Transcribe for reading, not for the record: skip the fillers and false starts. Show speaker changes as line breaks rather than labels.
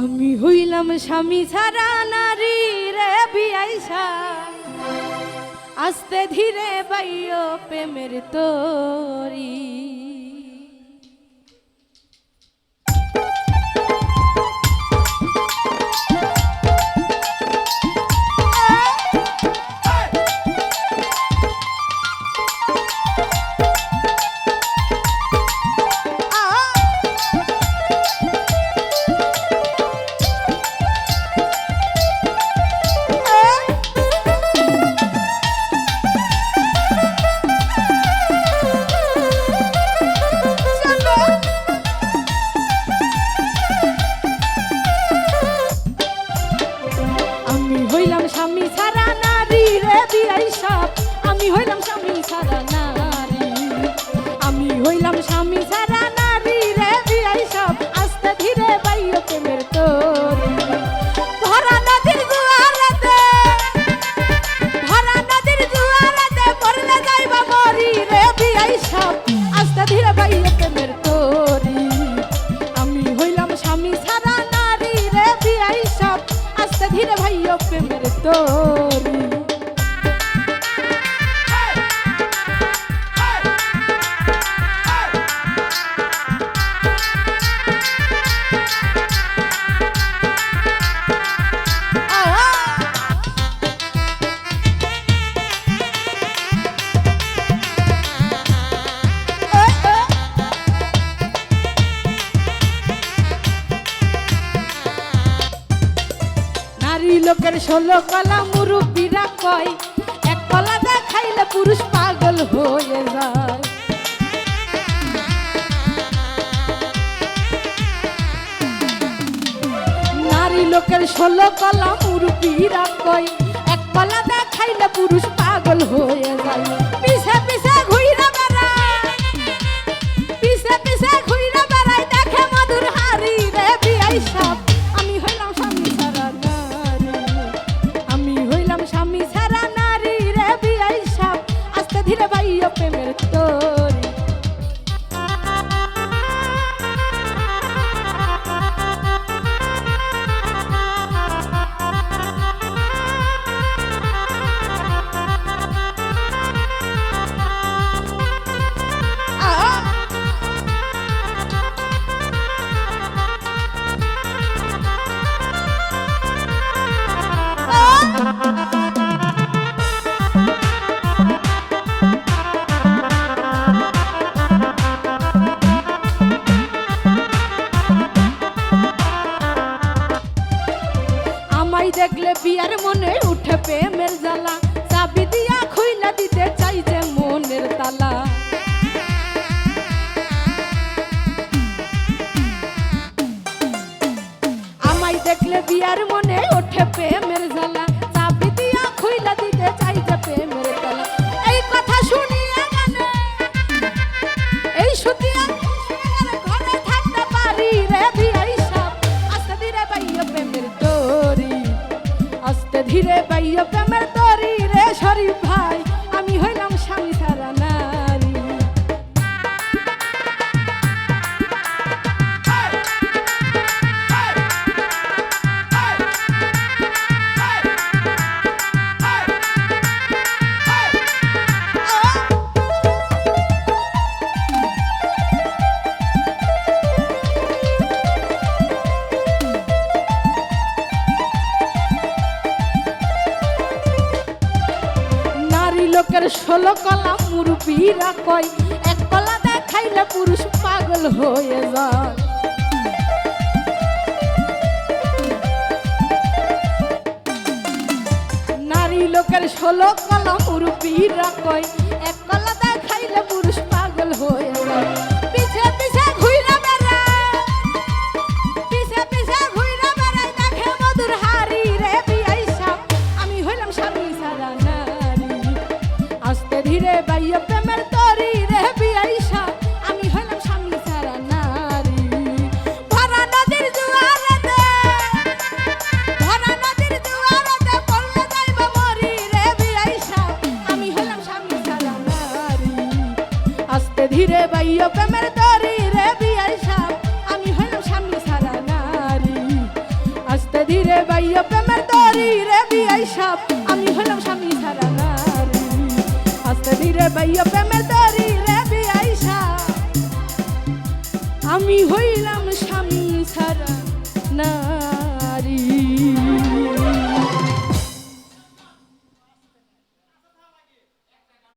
আমি হইলাম স্বামী ছাড়া নারী রে বিয়াইসা, আস্তে ধীরে বাইও প্রেমের তরি। স্বামী ছাড়া নারী রে বিয়াইসা, আমি হইলাম স্বামী ছাড়া নারী, আমি হইলাম স্বামী ছাড়া নারী রে বিয়াইসা, আস্তে ধীরে বাইও প্রেমের তরি। ভরা নদীর জোয়ারেতে, ভরা নদীর জোয়ারেতে পড়লে যাইবা মরি রে বিয়াইসা, আস্তে ধীরে বাইও প্রেমের তরি। আমি হইলাম স্বামী ছাড়া নারী রে বিয়াইসা, আস্তে ধীরে ভাইও প্রেমের তরি। লোকের 16 কলা মুরব্বীরা কয়, এক কলা দেখাইলে পুরুষ পাগল হয়ে যায়। নারী লোকের 16 কলা মুরব্বীরা কয়, এক কলা দেখাইলে পুরুষ পাগল হয়ে যায়। পিছে পিছে ঘুইরা বেড়ায়, পিছে পিছে ঘুইরা বেড়ায়, দেখে মধুর হারি রে বিয়াইসা, আমি হইলাম স্বামী ছাড়া নারী, আমি হইলাম স্বামী ছাড়া নারী রে বিয়াইসা, আস্তে ধীরে বাইও প্রেমের তরি। দেখলে বিয়ার মনে উঠে প্রেমের জ্বালা, চাবি দিয়া খুইলা দিতে চাই যে মনের তালা। আমায় দেখলে বিয়ার মনে উঠে প্রেমের জ্বালা, চাবি দিয়া খুইলা দিতে চাই যে প্রেমের তালা। এই কথা শুনিয়া গানে, এই শুতিয়া ঘরে থাকতে পারি রে বিয়াইসা, আস্তে ধীরে বাইও প্রেমের তরি, আস্তে ধীরে বাইও প্রেমের তরি রে শরীফ ভাই, আমি হইলাম স্বামী ছাড়া নারী। লোকের 16 কলা মুরব্বীরা কয়, এক কলা দেখাইলে পুরুষ পাগল হয়ে যায়। নারী লোকের 16 কলা মুরব্বীরা কয়, এক কলা দেখাইলে পুরুষ পাগল হয়ে যায়। পিছে পিছে ঘুইরা বেড়ায়, পিছে পিছে ঘুইরা বেড়ায়, দেখে মধুর হারি রে বিয়াইসা, আমি হইলাম স্বামী ছাড়া নারী, আস্তে ধীরে বাইও প্রেমের তরি রে বিয়াইসা, আমি হইলাম স্বামী ছাড়া নারী। ভরা নদীর জোয়ারেতে, ভরা নদীর জোয়ারেতে পড়লে যাইবা মরি রে বিয়াইসা, আমি হইলাম স্বামী ছাড়া নারী, আস্তে ধীরে বাইও প্রেমের তরি রে বিয়াইসা, আমি হইলাম স্বামী ছাড়া নারী। ধীরে বাইয়া প্রেমের তরি রে বিয়াই সাপ আমি হলাম স্বামী ছাড়া নারী আস্তে ধীরে বাইয়া প্রেমের তরি রে বিয়াই সাপ আমি হইলাম স্বামী ছাড়া নারী